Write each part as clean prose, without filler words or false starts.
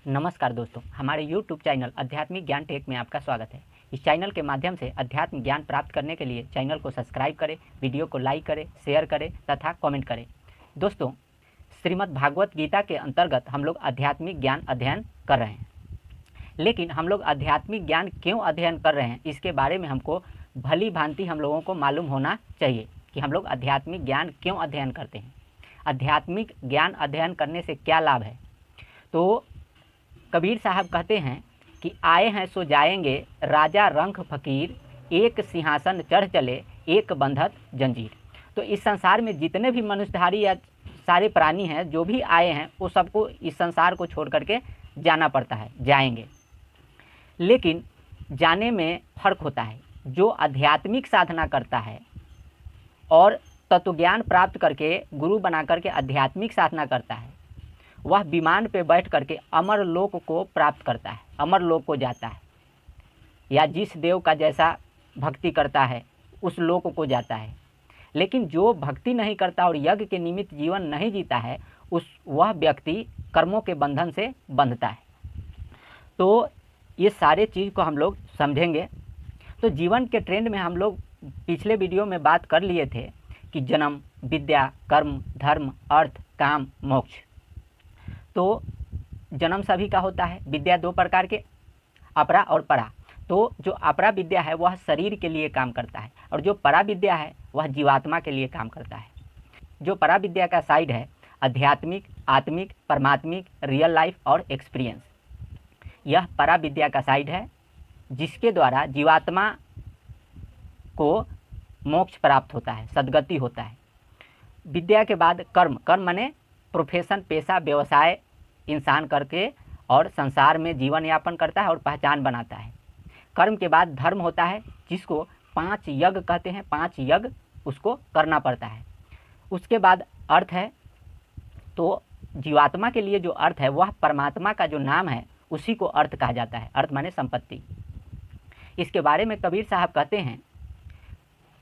नमस्कार दोस्तों, हमारे YouTube चैनल आध्यात्मिक ज्ञान टेक में आपका स्वागत है। इस चैनल के माध्यम से अध्यात्म ज्ञान प्राप्त करने के लिए चैनल को सब्सक्राइब करें, वीडियो को लाइक करें, शेयर करें तथा कमेंट करें। दोस्तों, श्रीमद् भागवत गीता के अंतर्गत हम लोग आध्यात्मिक ज्ञान अध्ययन कर रहे हैं। लेकिन हम लोग आध्यात्मिक ज्ञान क्यों अध्ययन कर रहे हैं, इसके बारे में हमको भली भांति हम लोगों को मालूम होना चाहिए कि हम लोग आध्यात्मिक ज्ञान क्यों अध्ययन करते हैं। आध्यात्मिक ज्ञान अध्ययन करने से क्या लाभ है। तो कबीर साहब कहते हैं कि आए हैं सो जाएंगे, राजा रंक फकीर, एक सिंहासन चढ़ चले, एक बंधत जंजीर। तो इस संसार में जितने भी मनुष्यधारी या सारे प्राणी हैं, जो भी आए हैं, वो सबको इस संसार को छोड़ करके जाना पड़ता है, जाएंगे। लेकिन जाने में फ़र्क होता है। जो आध्यात्मिक साधना करता है और तत्वज्ञान प्राप्त करके गुरु बना करके आध्यात्मिक साधना करता है, वह विमान पे बैठ करके अमर लोक को प्राप्त करता है, अमर लोक को जाता है, या जिस देव का जैसा भक्ति करता है उस लोक को जाता है। लेकिन जो भक्ति नहीं करता और यज्ञ के निमित्त जीवन नहीं जीता है, वह व्यक्ति कर्मों के बंधन से बंधता है। तो ये सारे चीज़ को हम लोग समझेंगे। तो जीवन के ट्रेंड में हम लोग पिछले वीडियो में बात कर लिए थे कि जन्म, विद्या, कर्म, धर्म, अर्थ, काम, मोक्ष। तो जन्म सभी का होता है। विद्या दो प्रकार के, अपरा और परा। तो जो अपरा विद्या है वह शरीर के लिए काम करता है, और जो परा विद्या है वह जीवात्मा के लिए काम करता है। जो परा विद्या का साइड है आध्यात्मिक, आत्मिक, परमात्मिक, रियल लाइफ और एक्सपीरियंस, यह परा विद्या का साइड है, जिसके द्वारा जीवात्मा को मोक्ष प्राप्त होता है, सद्गति होता है। विद्या के बाद कर्म, कर्म माने प्रोफेशन, पेशा, व्यवसाय इंसान करके और संसार में जीवन यापन करता है और पहचान बनाता है। कर्म के बाद धर्म होता है, जिसको 5 यज्ञ कहते हैं। 5 यज्ञ उसको करना पड़ता है। उसके बाद अर्थ है। तो जीवात्मा के लिए जो अर्थ है वह परमात्मा का जो नाम है उसी को अर्थ कहा जाता है। अर्थ माने संपत्ति। इसके बारे में कबीर साहब कहते हैं,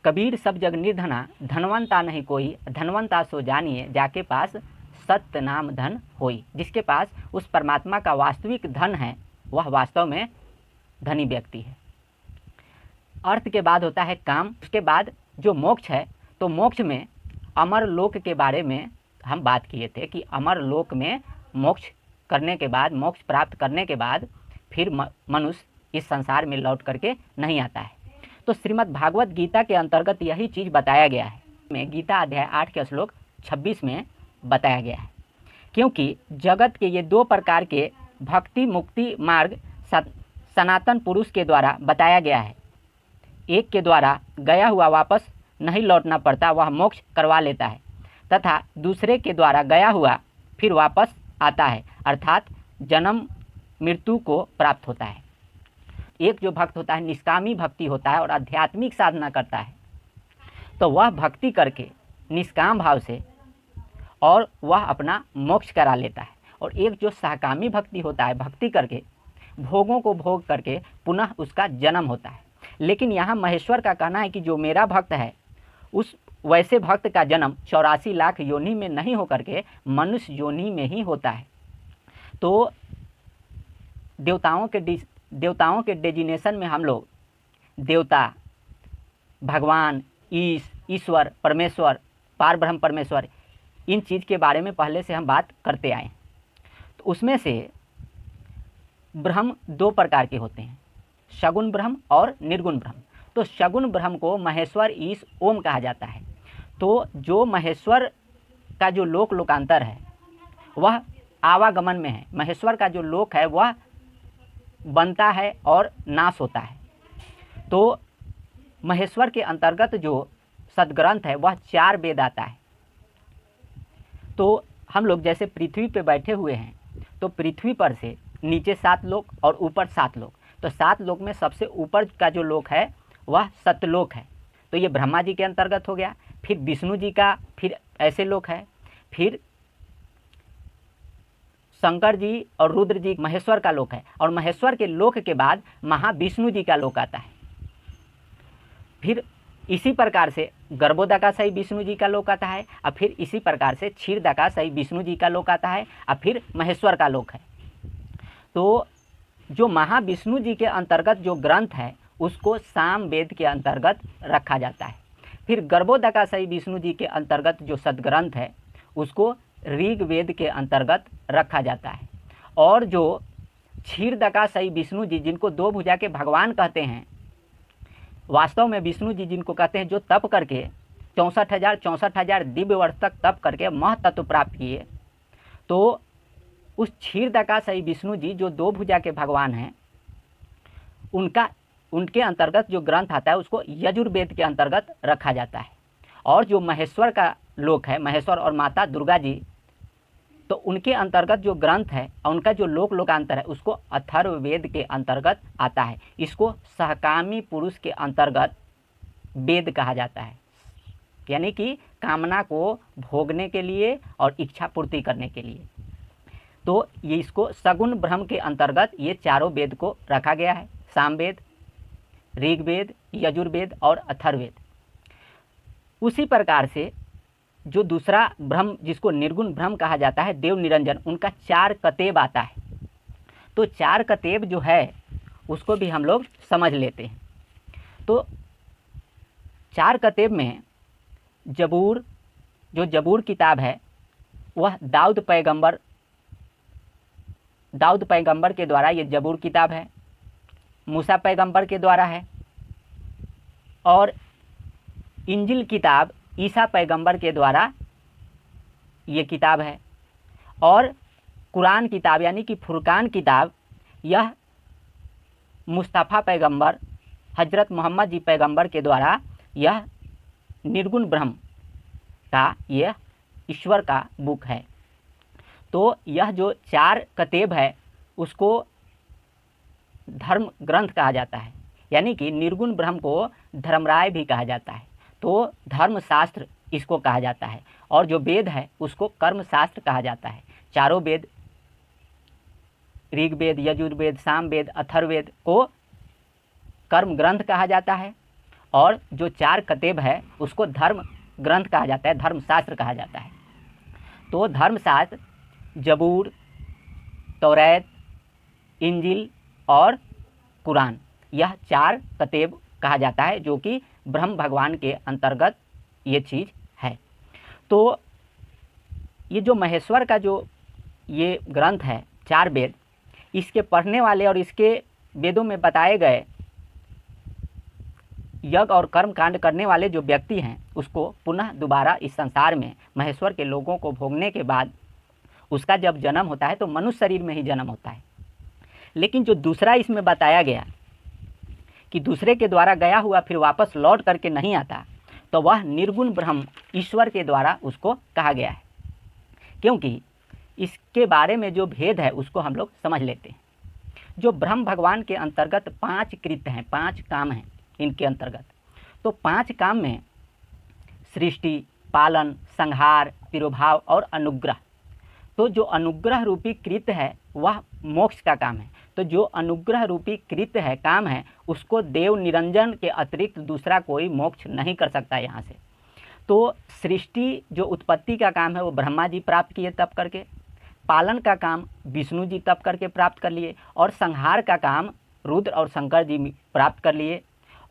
कबीर सब जग निर्धना, धनवंता नहीं कोई, धनवंता सो जानिए, जाके पास सत्य नाम धन होई। जिसके पास उस परमात्मा का वास्तविक धन है वह वास्तव में धनी व्यक्ति है। अर्थ के बाद होता है काम। उसके बाद जो मोक्ष है, तो मोक्ष में अमर लोक के बारे में हम बात किए थे कि अमर लोक में मोक्ष करने के बाद, मोक्ष प्राप्त करने के बाद फिर मनुष्य इस संसार में लौट करके नहीं आता है। तो श्रीमद् भागवत गीता के अंतर्गत यही चीज़ बताया गया है। में गीता अध्याय 8 के श्लोक 26 में बताया गया है। क्योंकि जगत के ये 2 प्रकार के भक्ति मुक्ति मार्ग सनातन पुरुष के द्वारा बताया गया है। एक के द्वारा गया हुआ वापस नहीं लौटना पड़ता, वह मोक्ष करवा लेता है, तथा दूसरे के द्वारा गया हुआ फिर वापस आता है, अर्थात जन्म मृत्यु को प्राप्त होता है। एक जो भक्त होता है निष्कामी भक्ति होता है और आध्यात्मिक साधना करता है, तो वह भक्ति करके निष्काम भाव से और वह अपना मोक्ष करा लेता है। और एक जो सहकामी भक्ति होता है, भक्ति करके भोगों को भोग करके पुनः उसका जन्म होता है। लेकिन यहाँ महेश्वर का कहना है कि जो मेरा भक्त है उस वैसे भक्त का जन्म 84 लाख योनि में नहीं हो करके मनुष्य योनि में ही होता है। तो देवताओं के डेजिनेशन में हम लोग देवता, भगवान, ईश्वर, परमेश्वर, पार ब्रह्म परमेश्वर, इन चीज़ के बारे में पहले से हम बात करते आए। तो उसमें से ब्रह्म 2 प्रकार के होते हैं, सगुण ब्रह्म और निर्गुण ब्रह्म। तो सगुण ब्रह्म को महेश्वर, ईश, ओम कहा जाता है। तो जो महेश्वर का जो लोकांतर है वह आवागमन में है। महेश्वर का जो लोक है वह बनता है और नाश होता है। तो महेश्वर के अंतर्गत जो सदग्रंथ है वह 4 वेद आता है। तो हम लोग जैसे पृथ्वी पे बैठे हुए हैं, तो पृथ्वी पर से नीचे 7 लोक और ऊपर 7 लोक। तो 7 लोक में सबसे ऊपर का जो लोक है वह सत्यलोक है। तो ये ब्रह्मा जी के अंतर्गत हो गया। फिर विष्णु जी का फिर ऐसे लोक है। फिर शंकर जी और रुद्र जी महेश्वर का लोक है। और महेश्वर के लोक के बाद महाविष्णु जी का लोक आता है। फिर इसी प्रकार से गर्भोदकाशाही विष्णु जी का लोक आता है, और फिर इसी प्रकार से क्षीरदकाशाही विष्णु जी का लोक आता है, और फिर महेश्वर का लोक है। तो जो महाविष्णु जी के अंतर्गत जो ग्रंथ है उसको साम वेद के अंतर्गत रखा जाता है। फिर गर्भोदकाशयी विष्णु जी के अंतर्गत जो सदग्रंथ है उसको ऋग वेद के अंतर्गत रखा जाता है। और जो क्षीरदकाशयी विष्णु जी, जिनको दो भुजा के भगवान कहते हैं, वास्तव में विष्णु जी जिनको कहते हैं, जो तप करके 64,000 दिव्य वर्ष तक तप करके महतत्व प्राप्त किए, तो उस क्षीरदकाशयी विष्णु जी जो दो भुजा के भगवान हैं, उनके अंतर्गत जो ग्रंथ आता है उसको यजुर्वेद के अंतर्गत रखा जाता है। और जो महेश्वर का लोक है, महेश्वर और माता दुर्गा जी, तो उनके अंतर्गत जो ग्रंथ है और उनका जो लोकांतर है उसको अथर्ववेद के अंतर्गत आता है। इसको सहकामी पुरुष के अंतर्गत वेद कहा जाता है, यानी कि कामना को भोगने के लिए और इच्छा पूर्ति करने के लिए। तो ये इसको सगुण ब्रह्म के अंतर्गत ये चारों वेद को रखा गया है, सामवेद, ऋग्वेद, यजुर्वेद और अथर्ववेद। उसी प्रकार से जो दूसरा ब्रह्म जिसको निर्गुण ब्रह्म कहा जाता है, देव निरंजन, उनका 4 कतेब आता है। तो 4 कतेब जो है उसको भी हम लोग समझ लेते हैं। तो 4 कतेब में जबूर, जो जबूर किताब है वह दाऊद पैगंबर के द्वारा ये जबूर किताब है, मूसा पैगंबर के द्वारा है। और इंजिल किताब ईसा पैगंबर के द्वारा ये किताब है। और कुरान किताब यानी कि फुरकान किताब, यह मुस्तफ़ा पैगंबर हजरत मोहम्मद जी पैगंबर के द्वारा यह निर्गुण ब्रह्म का, यह ईश्वर का बुक है। तो यह जो 4 कतेब है उसको धर्म ग्रंथ कहा जाता है, यानी कि निर्गुण ब्रह्म को धर्मराय भी कहा जाता है। तो धर्मशास्त्र इसको कहा जाता है। और जो वेद है उसको कर्मशास्त्र कहा जाता है। चारों वेद, ऋग्वेद, यजुर्वेद, सामवेद, अथर्ववेद को कर्म ग्रंथ कहा जाता है। और जो 4 कतेब है उसको धर्म ग्रंथ कहा जाता है, धर्मशास्त्र कहा जाता है। तो धर्मशास्त्र जबूर, तौरात, इंजिल और कुरान, यह 4 कतेब कहा जाता है, जो कि ब्रह्म भगवान के अंतर्गत ये चीज़ है। तो ये जो महेश्वर का जो ये ग्रंथ है 4 वेद, इसके पढ़ने वाले और इसके वेदों में बताए गए यज्ञ और कर्म कांड करने वाले जो व्यक्ति हैं उसको पुनः दोबारा इस संसार में महेश्वर के लोगों को भोगने के बाद उसका जब जन्म होता है तो मनुष्य शरीर में ही जन्म होता है। लेकिन जो दूसरा इसमें बताया गया कि दूसरे के द्वारा गया हुआ फिर वापस लौट करके नहीं आता, तो वह निर्गुण ब्रह्म ईश्वर के द्वारा उसको कहा गया है। क्योंकि इसके बारे में जो भेद है उसको हम लोग समझ लेते हैं। जो ब्रह्म भगवान के अंतर्गत 5 कृत्य हैं, 5 काम हैं इनके अंतर्गत। तो 5 काम में सृष्टि, पालन, संहार, तिरोभाव और अनुग्रह। तो जो अनुग्रह रूपी कृत्य है वह मोक्ष का काम है। तो जो अनुग्रह रूपी कृत्य है, काम है, उसको देव निरंजन के अतिरिक्त दूसरा कोई मोक्ष नहीं कर सकता यहाँ से। तो सृष्टि जो उत्पत्ति का काम है वो ब्रह्मा जी प्राप्त किए तप करके, पालन का काम विष्णु जी तप करके प्राप्त कर लिए, और संहार का काम रुद्र और शंकर जी प्राप्त कर लिए।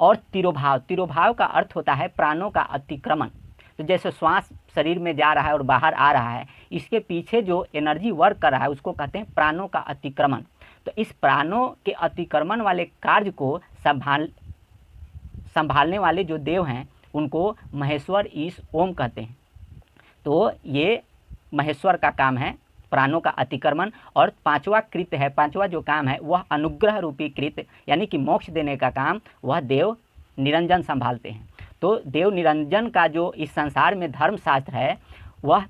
और तिरोभाव का अर्थ होता है प्राणों का अतिक्रमण। तो जैसे श्वास शरीर में जा रहा है और बाहर आ रहा है, इसके पीछे जो एनर्जी वर्क कर रहा है उसको कहते हैं प्राणों का अतिक्रमण। तो इस प्राणों के अतिक्रमण वाले कार्य को संभालने वाले जो देव हैं उनको महेश्वर, ईश, ओम कहते हैं। तो ये महेश्वर का काम है प्राणों का अतिक्रमण। और 5वां कृत्य है, 5वां जो काम है वह अनुग्रह रूपी कृत्य यानी कि मोक्ष देने का काम वह देव निरंजन संभालते हैं। तो देव निरंजन का जो इस संसार में धर्मशास्त्र है वह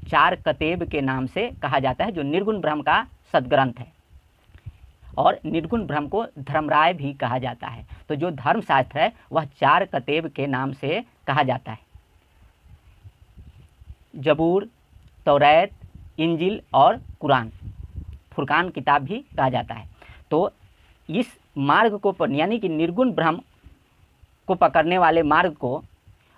4 कतेब के नाम से कहा जाता है, जो निर्गुण ब्रह्म का सदग्रंथ है। और निर्गुण ब्रह्म को धर्मराय भी कहा जाता है। तो जो धर्मशास्त्र है वह 4 कतेब के नाम से कहा जाता है, जबूर, तौरात, इंजिल और कुरान, फुरकान किताब भी कहा जाता है। तो इस मार्ग को यानी कि निर्गुण ब्रह्म को पकड़ने वाले मार्ग को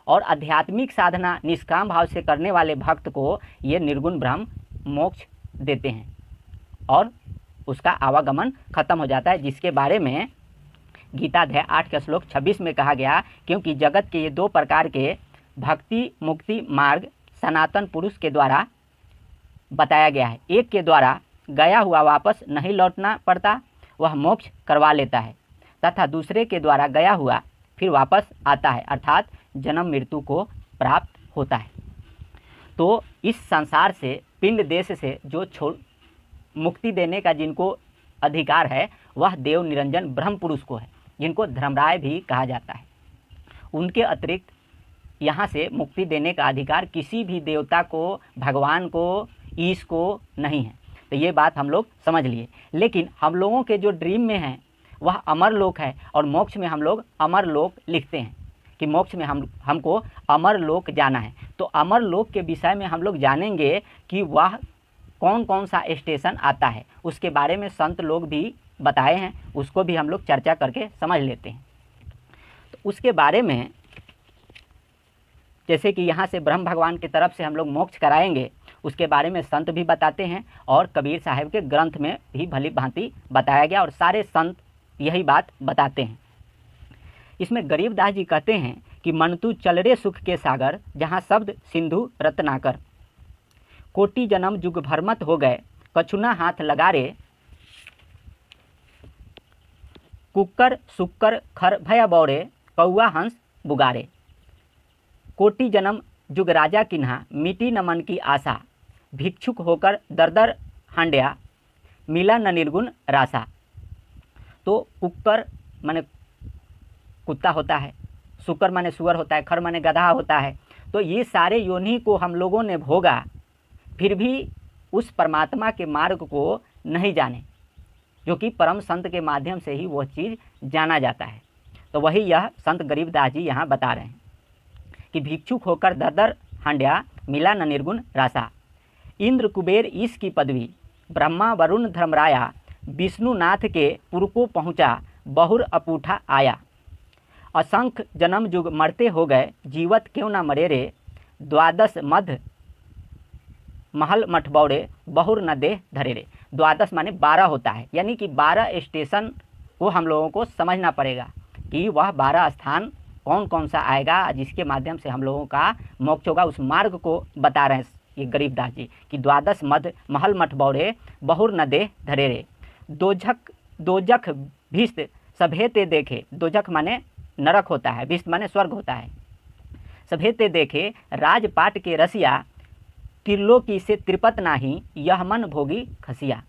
और आध्यात्मिक साधना निष्काम भाव से करने वाले भक्त को ये निर्गुण ब्रह्म मोक्ष देते हैं और उसका आवागमन खत्म हो जाता है, जिसके बारे में गीता अध्याय 8 के श्लोक 26 में कहा गया, क्योंकि जगत के ये 2 प्रकार के भक्ति मुक्ति मार्ग सनातन पुरुष के द्वारा बताया गया है। एक के द्वारा गया हुआ वापस नहीं लौटना पड़ता, वह मोक्ष करवा लेता है, तथा दूसरे के द्वारा गया हुआ फिर वापस आता है, अर्थात जन्म मृत्यु को प्राप्त होता है। तो इस संसार से, पिंड देश से जो मुक्ति देने का जिनको अधिकार है, वह देव निरंजन ब्रह्म पुरुष को है, जिनको धर्मराय भी कहा जाता है। उनके अतिरिक्त यहाँ से मुक्ति देने का अधिकार किसी भी देवता को, भगवान को, ईश को नहीं है। तो ये बात हम लोग समझ लिए। लेकिन हम लोगों के जो ड्रीम में है वह अमर लोक है, और मोक्ष में हम लोग अमर लोक लिखते हैं कि मोक्ष में हमको अमर लोक जाना है। तो अमर लोक के विषय में हम लोग जानेंगे कि वह कौन कौन सा स्टेशन आता है, उसके बारे में संत लोग भी बताए हैं, उसको भी हम लोग चर्चा करके समझ लेते हैं। तो उसके बारे में, जैसे कि यहाँ से ब्रह्म भगवान की तरफ से हम लोग मोक्ष कराएंगे, उसके बारे में संत भी बताते हैं, और कबीर साहब के ग्रंथ में भी भली भांति बताया गया, और सारे संत यही बात बताते हैं। इसमें गरीबदास जी कहते हैं कि मन तू चल रे सुख के सागर, जहाँ शब्द सिंधु रत्नाकर, कोटि जन्म जुग भरमत हो गए, कछुना हाथ लगा रे, कुक्कर सुक्कर खर भया बौरे, कौआ हंस बुगारे, कोटि जन्म जुग राजा किन्हा, मिटी न मन की आशा, भिक्षुक होकर दर दर हांड्या, मिला न निर्गुण रासा। तो कुक्कर माने कुत्ता होता है, सुकर माने सुअर होता है, खर माने गधा होता है। तो ये सारे योनि को हम लोगों ने भोगा, फिर भी उस परमात्मा के मार्ग को नहीं जाने, जो कि परम संत के माध्यम से ही वह चीज़ जाना जाता है। तो वही यह संत गरीबदास जी यहाँ बता रहे हैं कि भिक्षुक होकर दर दर हांड्या, मिला न निर्गुण रासा, इंद्र कुबेर ईश की पदवी, ब्रह्मा वरुण धर्मराया, विष्णुनाथ के पुर को पहुँचा, बहुर अपूठा आया, असंख्य जन्म जुग मरते हो गए, जीवत क्यों ना मरे रे, द्वादश मध्य महल मठबौड़े, बहुर न देह धरे रे। द्वादश माने 12 होता है, यानी कि 12 स्टेशन को हम लोगों को समझना पड़ेगा कि वह 12 स्थान कौन कौन सा आएगा, जिसके माध्यम से हम लोगों का मोक्ष होगा। उस मार्ग को बता रहे हैं ये गरीबदास जी कि द्वादश मध्य महल मठबौड़े, बहुर न देह धरे रे, दोजख भीष्ट सभे ते देखे, दोजख माने नरक होता है, भीष्ट माने स्वर्ग होता है, सभे ते देखे, राजपाट के रसिया, त्रिलोकी से त्रिपत नाही, यह मन भोगी खसिया,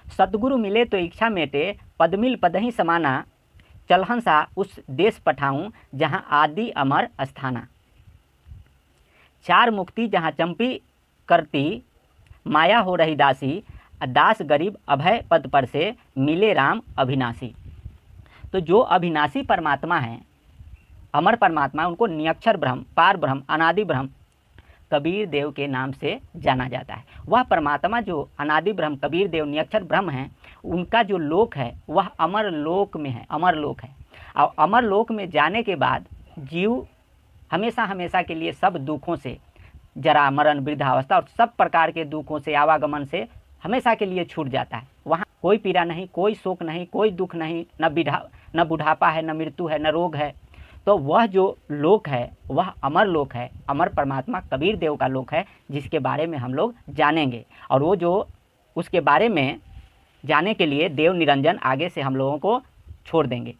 सतगुरु मिले तो इच्छा मेटे, पदमिल पदही समाना, चलहंसा उस देश पठाऊं, जहाँ आदि अमर अस्थाना, चार मुक्ति जहाँ चंपी करती, माया हो रही दासी, दास गरीब अभय पद पर से, मिले राम अविनाशी। तो जो अविनाशी परमात्मा है, अमर परमात्मा, उनको नियक्षर ब्रह्म, पार ब्रह्म, अनादि ब्रह्म कबीर देव के नाम से जाना जाता है। वह परमात्मा जो अनादि ब्रह्म कबीर देव नियक्षर ब्रह्म हैं, उनका जो लोक है वह अमर लोक में है, अमर लोक है। और अमर लोक में जाने के बाद जीव हमेशा हमेशा के लिए सब दुखों से, जरा मरण वृद्धावस्था और सब प्रकार के दुखों से, आवागमन से हमेशा के लिए छूट जाता है। वहाँ कोई पीड़ा नहीं, कोई शोक नहीं, कोई दुख नहीं, न बुढ़ापा है, न मृत्यु है, न रोग है। तो वह जो लोक है वह अमर लोक है, अमर परमात्मा कबीर देव का लोक है, जिसके बारे में हम लोग जानेंगे। और वो जो उसके बारे में जाने के लिए देव निरंजन आगे से हम लोगों को छोड़ देंगे,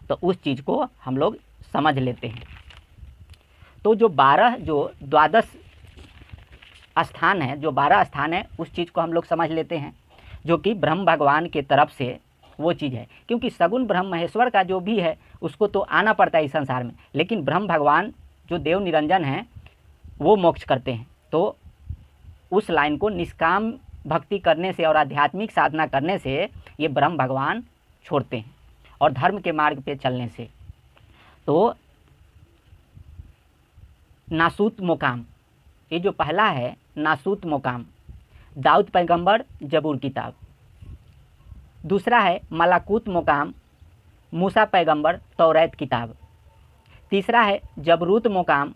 तो उस चीज़ को हम लोग समझ लेते हैं। तो जो 12 जो द्वादश स्थान है, जो 12 स्थान है, उस चीज़ को हम लोग समझ लेते हैं, जो कि ब्रह्म भगवान के तरफ से वो चीज़ है। क्योंकि सगुण ब्रह्म महेश्वर का जो भी है उसको तो आना पड़ता है इस संसार में, लेकिन ब्रह्म भगवान जो देव निरंजन हैं वो मोक्ष करते हैं। तो उस लाइन को निष्काम भक्ति करने से और आध्यात्मिक साधना करने से ये ब्रह्म भगवान छोड़ते हैं, और धर्म के मार्ग पे चलने से। तो नासूत मुकाम, ये जो पहला है नासूत मुकाम, दाऊद पैगंबर जबूर किताब। दूसरा है मलाकूत मुकाम, मूसा पैगंबर तौरात किताब। तीसरा है जबरूत मुकाम,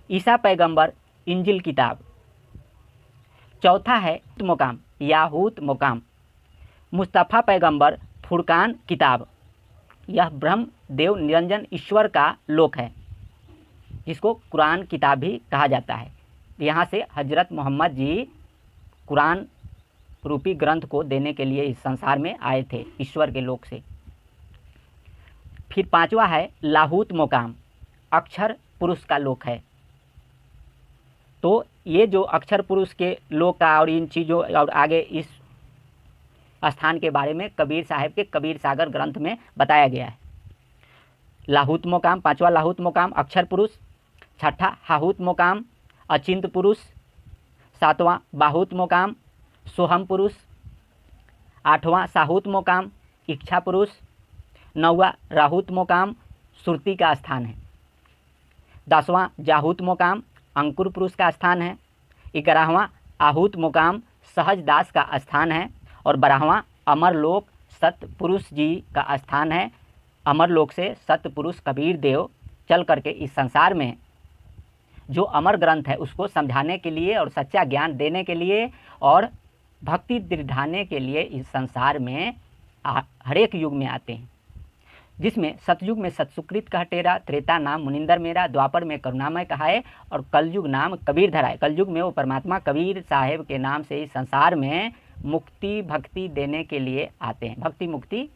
ईसा पैगंबर इंजिल किताब। चौथा है मुकाम, याहूत मुकाम, मुस्तफ़ा पैगंबर फुरकान किताब, यह ब्रह्म देव निरंजन ईश्वर का लोक है, जिसको कुरान किताब भी कहा जाता है। यहाँ से हजरत मोहम्मद जी कुरान रूपी ग्रंथ को देने के लिए इस संसार में आए थे, ईश्वर के लोक से। फिर पांचवा है लाहूत मुकाम, अक्षर पुरुष का लोक है। तो ये जो अक्षर पुरुष के लोक का और इन चीज़ों और आगे इस स्थान के बारे में कबीर साहब के कबीर सागर ग्रंथ में बताया गया है। लाहूत मुकाम, पांचवा लाहूत मुकाम अक्षर पुरुष, छठा हाहूत मुकाम अचिंत पुरुष, सातवां बाहूत मुकाम सोहम पुरुष, आठवां साहूत मुकाम इच्छा पुरुष, नौवां राहूत मुकाम सुरती का स्थान है, 10वां जाहूत मुकाम अंकुर पुरुष का स्थान है, 11वां आहूत मुकाम सहज दास का स्थान है और 12वां अमरलोक सतपुरुष जी का स्थान है। अमरलोक से सतपुरुष कबीर देव चल करके इस संसार में जो अमर ग्रंथ है उसको समझाने के लिए और सच्चा ज्ञान देने के लिए और भक्ति दृढ़ाने के लिए इस संसार में हर एक युग में आते हैं, जिसमें सतयुग में सतसुकृत कह टेरा, त्रेता नाम मुनिंदर मेरा, द्वापर में करुणामय कहा है और कलयुग नाम कबीर धरा है। कलयुग में वो परमात्मा कबीर साहेब के नाम से इस संसार में मुक्ति भक्ति देने के लिए आते हैं, भक्ति मुक्ति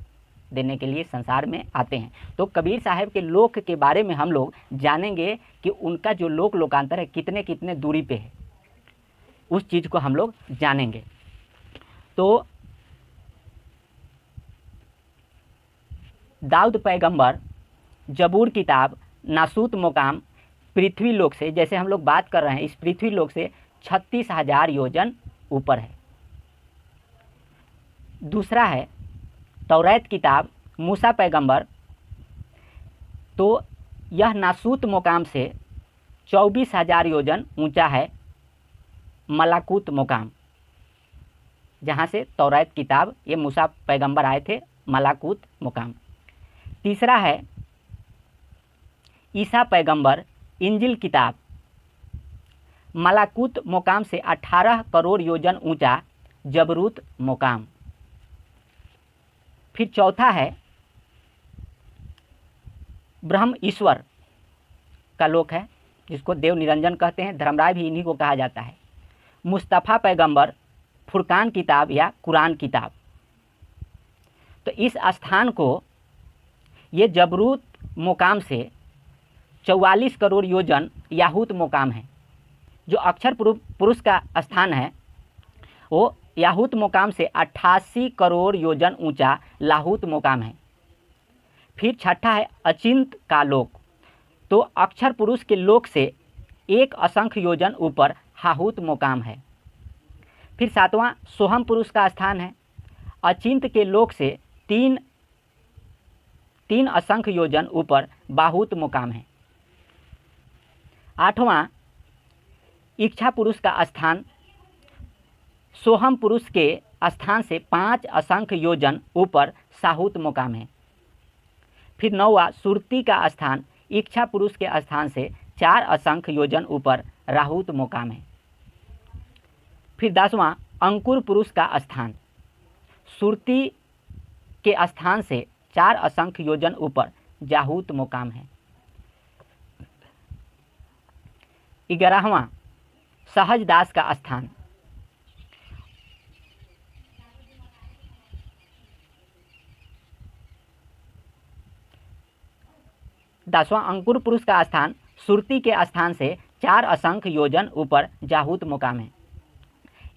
देने के लिए संसार में आते हैं। तो कबीर साहब के लोक के बारे में हम लोग जानेंगे कि उनका जो लोक लोकांतर है कितने कितने दूरी पे है, उस चीज़ को हम लोग जानेंगे। तो दाऊद पैगंबर जबूर किताब नासूत मुकाम पृथ्वी लोक से, जैसे हम लोग बात कर रहे हैं, इस पृथ्वी लोक से 36,000 योजन ऊपर है। दूसरा है तौरात किताब मूसा पैगंबर, तो यह नासूत मुकाम से 24,000 योजन ऊंचा है। मलाकूत मुकाम, जहाँ से तौरात किताब ये मूसा पैगंबर आए थे, मलाकूत मुकाम। तीसरा है ईसा पैगंबर इंजिल किताब, मलाकूत मुकाम से 18 करोड़ योजन ऊंचा जबरूत मुकाम। फिर चौथा है ब्रह्म ईश्वर का लोक है, जिसको देव निरंजन कहते हैं, धर्मराय भी इन्हीं को कहा जाता है। मुस्तफ़ा पैगंबर फुरकान किताब या कुरान किताब, तो इस स्थान को ये जबरूत मुकाम से 44 करोड़ योजन याहूत मुकाम है। जो अक्षर पुरुष का स्थान है वो याहूत मुकाम से 88 करोड़ योजन ऊंचा लाहूत मुकाम है। फिर छठा है अचिंत का लोक, तो अक्षर पुरुष के लोक से 1 असंख्य योजन ऊपर हाहूत मुकाम है। फिर सातवां सोहम पुरुष का स्थान है। अचिंत के लोक से 3 असंख्य योजन ऊपर बाहूत मुकाम है। 8वां इच्छा पुरुष का स्थान, सोहम पुरुष के स्थान से 5 असंख्य योजन ऊपर साहूत मुकाम है। फिर 9वां सुरती का स्थान, इच्छा पुरुष के स्थान से 4 असंख्य योजन ऊपर राहूत मुकाम है। फिर 10वां अंकुर पुरुष का स्थान, सुरती के स्थान से 4 असंख्य योजन ऊपर जाहूत मुकाम है। 11वां सहज दास का स्थान, दसवां अंकुर पुरुष का स्थान सुरती के स्थान से 4 असंख्य योजन ऊपर जाहूत मुकाम है।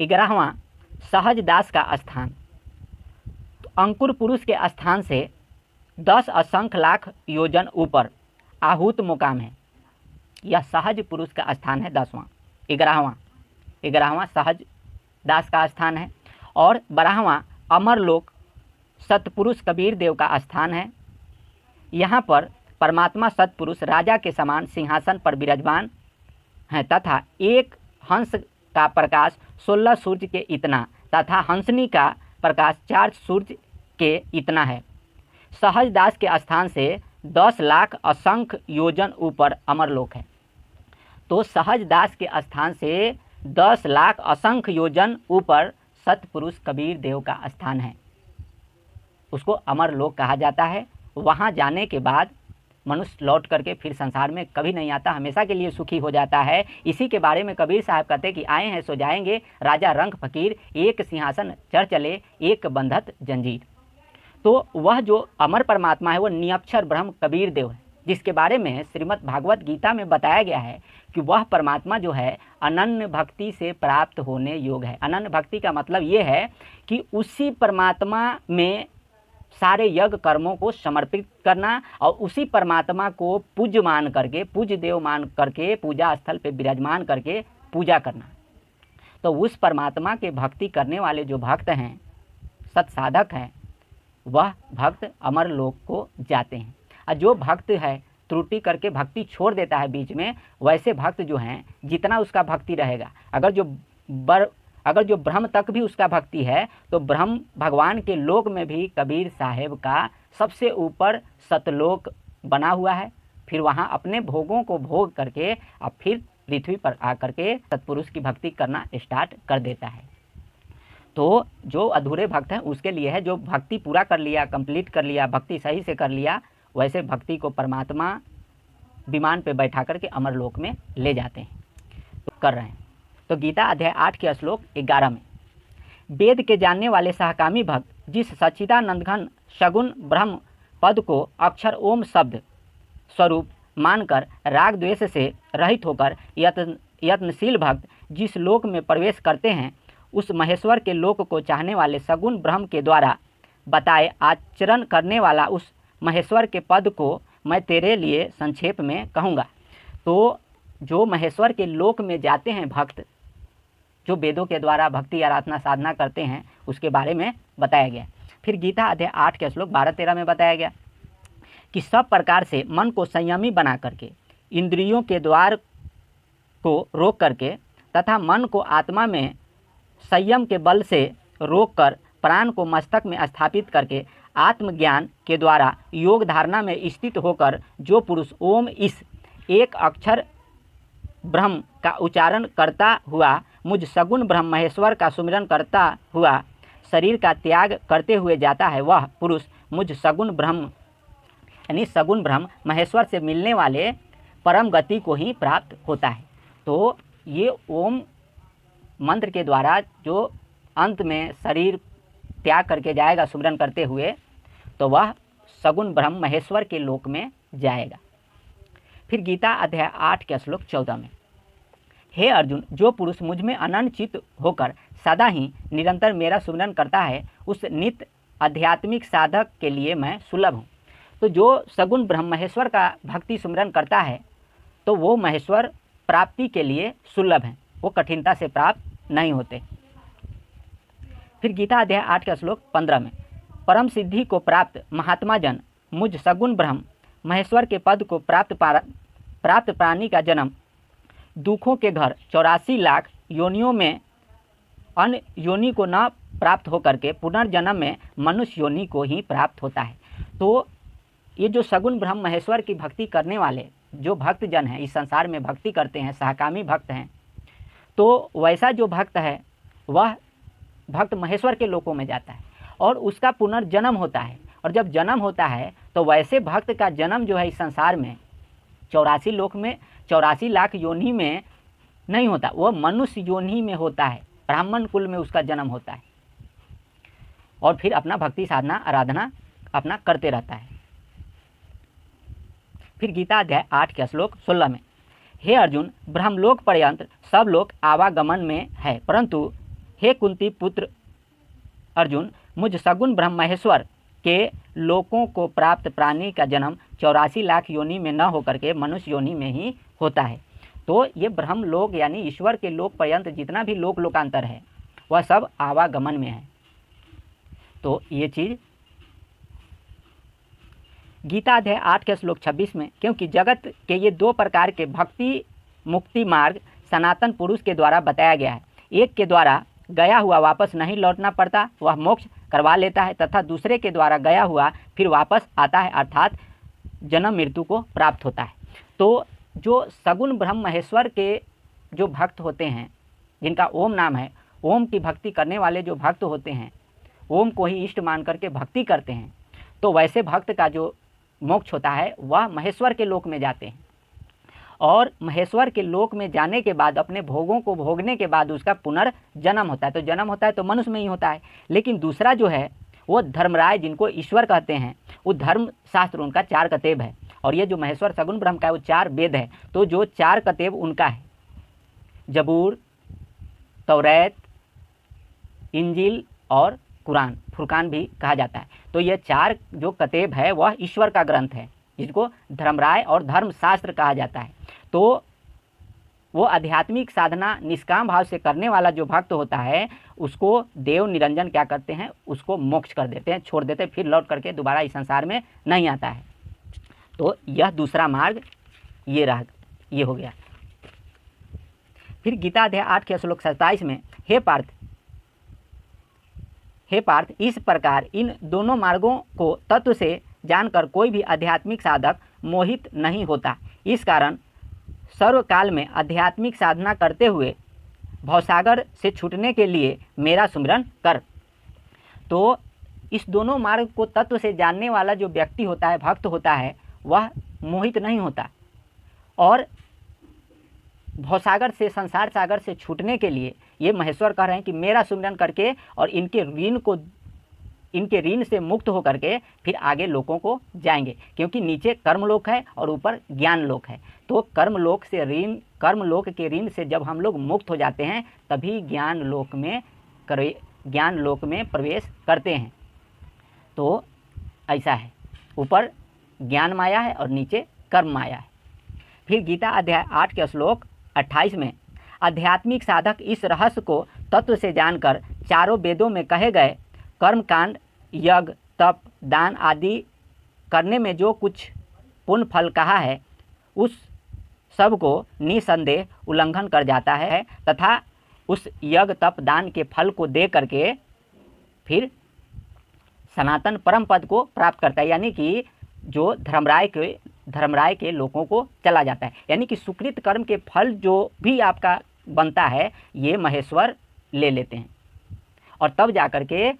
11वां सहज दास का स्थान, अंकुर पुरुष के स्थान से 10 असंख्य लाख योजन ऊपर आहूत मुकाम है। यह सहज पुरुष का स्थान है 10वां। 11वां सहज दास का स्थान है और 12वां अमरलोक सतपुरुष कबीर देव का स्थान है। यहाँ पर परमात्मा सतपुरुष राजा के समान सिंहासन पर विराजमान हैं तथा एक हंस का प्रकाश 16 सूर्य के इतना तथा हंसनी का प्रकाश 4 सूर्य के इतना है। सहज दास के स्थान से 10 लाख असंख्य योजन ऊपर अमरलोक है। तो सहज दास के स्थान से 10 लाख असंख्य योजन ऊपर सतपुरुष कबीर देव का स्थान है। उसको अमर लोक कहा जाता है। वहाँ जाने के बाद मनुष्य लौट करके फिर संसार में कभी नहीं आता, हमेशा के लिए सुखी हो जाता है। इसी के बारे में कबीर साहब कहते कि आए हैं सो जाएंगे, राजा रंग फकीर, एक सिंहासन चढ़ चले, एक बंधत जंजीर। तो वह जो अमर परमात्मा है वो निरक्षर ब्रह्म कबीर देव है, जिसके बारे में श्रीमद् भागवत गीता में बताया गया है कि वह परमात्मा जो है अनन्य भक्ति से प्राप्त होने योग्य है। अनन्य भक्ति का मतलब ये है कि उसी परमात्मा में सारे यज्ञ कर्मों को समर्पित करना और उसी परमात्मा को पूज्य मान करके, पूज्य देव मान करके, पूजा स्थल पे विराजमान करके पूजा करना। तो उस परमात्मा के भक्ति करने वाले जो भक्त हैं, सत्साधक हैं, वह भक्त अमर लोक को जाते हैं। और जो भक्त है त्रुटि करके भक्ति छोड़ देता है बीच में, वैसे भक्त जो हैं जितना उसका भक्ति रहेगा, अगर जो ब्रह्म तक भी उसका भक्ति है तो ब्रह्म भगवान के लोक में भी कबीर साहेब का सबसे ऊपर सतलोक बना हुआ है। फिर वहाँ अपने भोगों को भोग करके अब फिर पृथ्वी पर आकर के सत्पुरुष की भक्ति करना स्टार्ट कर देता है। तो जो अधूरे भक्त हैं उसके लिए है, जो भक्ति पूरा कर लिया, कंप्लीट कर लिया, भक्ति सही से कर लिया, वैसे भक्ति को परमात्मा विमान पे बैठा करके अमर लोक में ले जाते हैं, तो कर रहे हैं। तो गीता अध्याय 8 के श्लोक 11 में, वेद के जानने वाले सहकामी भक्त जिस सच्चिदानंद घन सगुण ब्रह्म पद को अक्षर ओम शब्द स्वरूप मानकर राग द्वेष से रहित होकर यत्नशील भक्त जिस लोक में प्रवेश करते हैं, उस महेश्वर के लोक को चाहने वाले सगुण ब्रह्म के द्वारा बताए आचरण करने वाला उस महेश्वर के पद को मैं तेरे लिए संक्षेप में कहूँगा। तो जो महेश्वर के लोक में जाते हैं भक्त, जो वेदों के द्वारा भक्ति आराधना साधना करते हैं, उसके बारे में बताया गया। फिर गीता अध्याय 8 के श्लोक 12-13 में बताया गया कि सब प्रकार से मन को संयमी बना करके, इंद्रियों के द्वार को रोक करके तथा मन को आत्मा में संयम के बल से रोक कर प्राण को मस्तक में स्थापित करके आत्मज्ञान के द्वारा योग धारणा में स्थित होकर जो पुरुष ओम इस एक अक्षर ब्रह्म का उच्चारण करता हुआ मुझ सगुण ब्रह्म महेश्वर का सुमिरन करता हुआ शरीर का त्याग करते हुए जाता है, वह पुरुष मुझ सगुण ब्रह्म यानी सगुण ब्रह्म महेश्वर से मिलने वाले परम गति को ही प्राप्त होता है। तो ये ओम मंत्र के द्वारा जो अंत में शरीर त्याग करके जाएगा सुमिरन करते हुए, तो वह सगुण ब्रह्म महेश्वर के लोक में जाएगा। फिर गीता अध्याय 8 के श्लोक 14 में, हे अर्जुन, जो पुरुष मुझ में अनन्य चित्त होकर सदा ही निरंतर मेरा सुमिरन करता है, उस नित्य आध्यात्मिक साधक के लिए मैं सुलभ हूँ। तो जो सगुण ब्रह्म महेश्वर का भक्ति सुमिरन करता है, तो वो महेश्वर प्राप्ति के लिए सुलभ हैं, वो कठिनता से प्राप्त नहीं होते। फिर गीता अध्याय 8 के श्लोक 15 में, परम सिद्धि को प्राप्त महात्मा जन मुझ सगुण ब्रह्म महेश्वर के पद को प्राप्त प्राणी का जन्म दुखों के घर 84 लाख योनियों में अन्य योनि को न प्राप्त होकर के पुनर्जन्म में मनुष्य योनि को ही प्राप्त होता है। तो ये जो सगुण ब्रह्म महेश्वर की भक्ति करने वाले जो भक्त जन हैं, इस संसार में भक्ति करते हैं, सहकामी भक्त हैं, तो वैसा जो भक्त है वह भक्त महेश्वर के लोकों में जाता है और उसका पुनर्जन्म होता है। और जब जन्म होता है तो वैसे भक्त का जन्म जो है इस संसार में 84 लोक में 84 लाख योनि में नहीं होता, वह मनुष्य योनि में होता है, ब्राह्मण कुल में उसका जन्म होता है और फिर अपना भक्ति साधना आराधना अपना करते रहता है। फिर गीता अध्याय 8 के श्लोक 16 में, हे अर्जुन, ब्रह्मलोक पर्यंत सब लोग आवागमन में है, परंतु हे कुंती पुत्र अर्जुन, मुझ सगुण ब्रह्म महेश्वर के लोकों को प्राप्त प्राणी का जन्म 84 लाख योनि में न होकर के मनुष्य योनि में ही होता है। तो ये ब्रह्म लोक यानी ईश्वर के लोक पर्यंत जितना भी लोक लोकांतर है वह सब आवागमन में है। तो ये चीज़ गीता अध्याय 8 के श्लोक 26 में, क्योंकि जगत के ये दो प्रकार के भक्ति मुक्ति मार्ग सनातन पुरुष के द्वारा बताया गया है। एक के द्वारा गया हुआ वापस नहीं लौटना पड़ता, वह मोक्ष करवा लेता है, तथा दूसरे के द्वारा गया हुआ फिर वापस आता है, अर्थात जन्म मृत्यु को प्राप्त होता है। तो जो सगुण ब्रह्म महेश्वर के जो भक्त होते हैं, जिनका ओम नाम है, ओम की भक्ति करने वाले जो भक्त होते हैं, ओम को ही इष्ट मान करके भक्ति करते हैं, तो वैसे भक्त का जो मोक्ष होता है वह महेश्वर के लोक में जाते हैं। और महेश्वर के लोक में जाने के बाद अपने भोगों को भोगने के बाद उसका पुनर्जन्म होता है। तो जन्म होता है तो मनुष्य में ही होता है। लेकिन दूसरा जो है वो धर्मराय, जिनको ईश्वर कहते हैं, वो धर्म शास्त्र उनका 4 कतेब है। और ये जो महेश्वर सगुण ब्रह्म का है वो 4 वेद है। तो जो 4 कतेब उनका है, जबूर, तौरेत, इंजील और कुरान, फुरकान भी कहा जाता है। तो ये 4 जो कतेब है वह ईश्वर का ग्रंथ है, जिसको धर्मराय और धर्मशास्त्र कहा जाता है। तो वो आध्यात्मिक साधना निष्काम भाव से करने वाला जो भक्त होता है उसको देव निरंजन क्या करते हैं, उसको मोक्ष कर देते हैं, छोड़ देते हैं, फिर लौट करके दोबारा इस संसार में नहीं आता है। तो यह दूसरा मार्ग ये हो गया। फिर गीता अध्याय 8 के श्लोक 27 में, हे पार्थ, इस प्रकार इन दोनों मार्गों को तत्व से जानकर कोई भी आध्यात्मिक साधक मोहित नहीं होता। इस कारण सर्वकाल में आध्यात्मिक साधना करते हुए भवसागर से छूटने के लिए मेरा सुमिरन कर। तो इस दोनों मार्ग को तत्व से जानने वाला जो व्यक्ति होता है, भक्त होता है, वह मोहित नहीं होता। और भवसागर से, संसार सागर से छूटने के लिए ये महेश्वर कह रहे हैं कि मेरा सुमिरन करके और इनके ऋण से मुक्त होकर के फिर आगे लोकों को जाएंगे। क्योंकि नीचे कर्मलोक है और ऊपर ज्ञान लोक है। तो कर्मलोक के ऋण से जब हम लोग मुक्त हो जाते हैं तभी ज्ञान लोक में प्रवेश करते हैं। तो ऐसा है, ऊपर ज्ञान माया है और नीचे कर्म माया है। फिर गीता अध्याय 8 के श्लोक 28 में, आध्यात्मिक साधक इस रहस्य को तत्व से जानकर चारों वेदों में कहे गए कर्मकांड, यज्ञ, तप, दान आदि करने में जो कुछ पुण्य फल कहा है उस सब को निसंदेह उल्लंघन कर जाता है तथा उस यज्ञ, तप, दान के फल को दे करके फिर सनातन परम पद को प्राप्त करता है। यानी कि जो धर्मराय के लोगों को चला जाता है। यानी कि सुकृत कर्म के फल जो भी आपका बनता है ये महेश्वर ले लेते हैं और तब जाकर के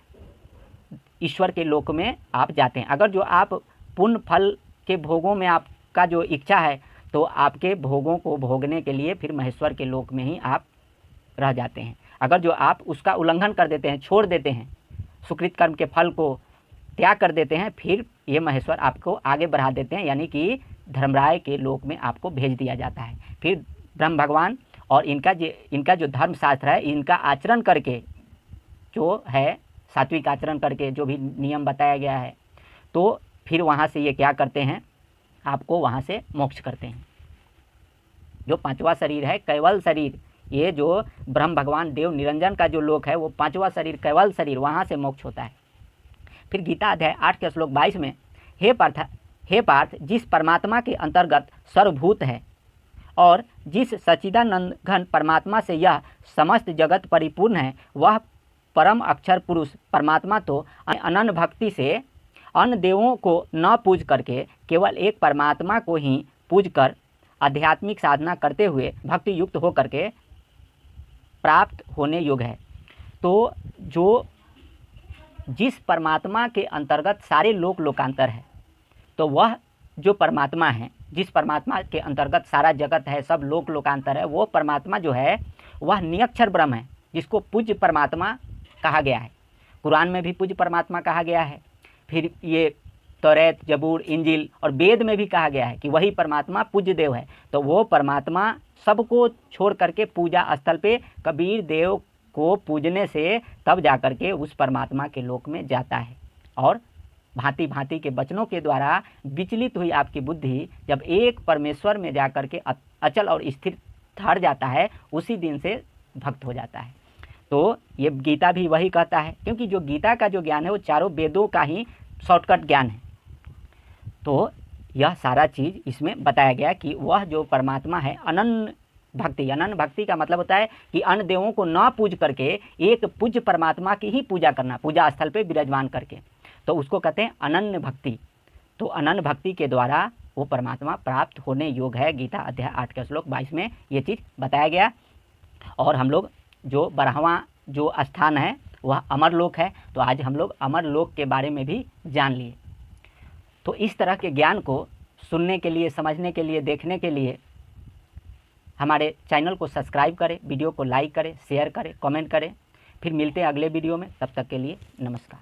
ईश्वर के लोक में आप जाते हैं। अगर जो आप पुण्य फल के भोगों में आपका जो इच्छा है तो आपके भोगों को भोगने के लिए फिर महेश्वर के लोक में ही आप रह जाते हैं। अगर जो आप उसका उल्लंघन कर देते हैं, छोड़ देते हैं, सुकृत कर्म के फल को त्याग कर देते हैं, फिर ये महेश्वर आपको आगे बढ़ा देते हैं। यानी कि धर्मराय के लोक में आपको भेज दिया जाता है। फिर ब्रह्म भगवान और इनका जो धर्मशास्त्र है, इनका आचरण करके जो है, सात्विक आचरण करके जो भी नियम बताया गया है, तो फिर वहाँ से ये क्या करते हैं, आपको वहाँ से मोक्ष करते हैं। जो 5वां शरीर है, कैवल शरीर, ये जो ब्रह्म भगवान देव निरंजन का जो लोक है वो 5वां शरीर, कैवल शरीर, वहाँ से मोक्ष होता है। फिर गीता अध्याय 8 के श्लोक 22 में, हे पार्थ, जिस परमात्मा के अंतर्गत सर्वभूत है और जिस सच्चिदानंद घन परमात्मा से यह समस्त जगत परिपूर्ण है, वह परम अक्षर पुरुष परमात्मा तो अनन्य भक्ति से अन्य देवों को न पूज करके केवल एक परमात्मा को ही पूज कर आध्यात्मिक साधना करते हुए भक्ति युक्त हो करके प्राप्त होने योग्य है। तो जो जिस परमात्मा के अंतर्गत सारे लोकांतर है, तो वह जो परमात्मा है, जिस परमात्मा के अंतर्गत सारा जगत है, सब लोकांतर है, वो परमात्मा जो है वह निरक्षर ब्रह्म है, जिसको पूज्य परमात्मा कहा गया है। कुरान में भी पूज्य परमात्मा कहा गया है। फिर ये तौरेत, जबूर, इंजील और वेद में भी कहा गया है कि वही परमात्मा पूज्य देव है। तो वो परमात्मा सबको छोड़ करके पूजा स्थल पे कबीर देव को पूजने से तब जाकर के उस परमात्मा के लोक में जाता है। और भांति भांति के वचनों के द्वारा विचलित हुई आपकी बुद्धि जब एक परमेश्वर में जाकर के अचल और स्थिर ठहर जाता है, उसी दिन से भक्त हो जाता है। तो ये गीता भी वही कहता है, क्योंकि जो गीता का जो ज्ञान है वो चारों वेदों का ही शॉर्टकट ज्ञान है। तो यह सारा चीज़ इसमें बताया गया कि वह जो परमात्मा है अनन्य भक्ति का मतलब होता है कि अन्य देवों को न पूज करके एक पूज्य परमात्मा की ही पूजा करना, पूजा स्थल पे विराजमान करके, तो उसको कहते हैं अनन्य भक्ति। तो अनन्य भक्ति के द्वारा वो परमात्मा प्राप्त होने योग्य है। गीता अध्याय 8 के श्लोक 22 में ये चीज़ बताया गया। और हम लोग जो 12वां जो स्थान है वह अमरलोक है। तो आज हम लोग अमरलोक के बारे में भी जान लिए। तो इस तरह के ज्ञान को सुनने के लिए, समझने के लिए, देखने के लिए हमारे चैनल को सब्सक्राइब करें, वीडियो को लाइक करें, शेयर करें, कमेंट करें। फिर मिलते हैं अगले वीडियो में, तब तक के लिए नमस्कार।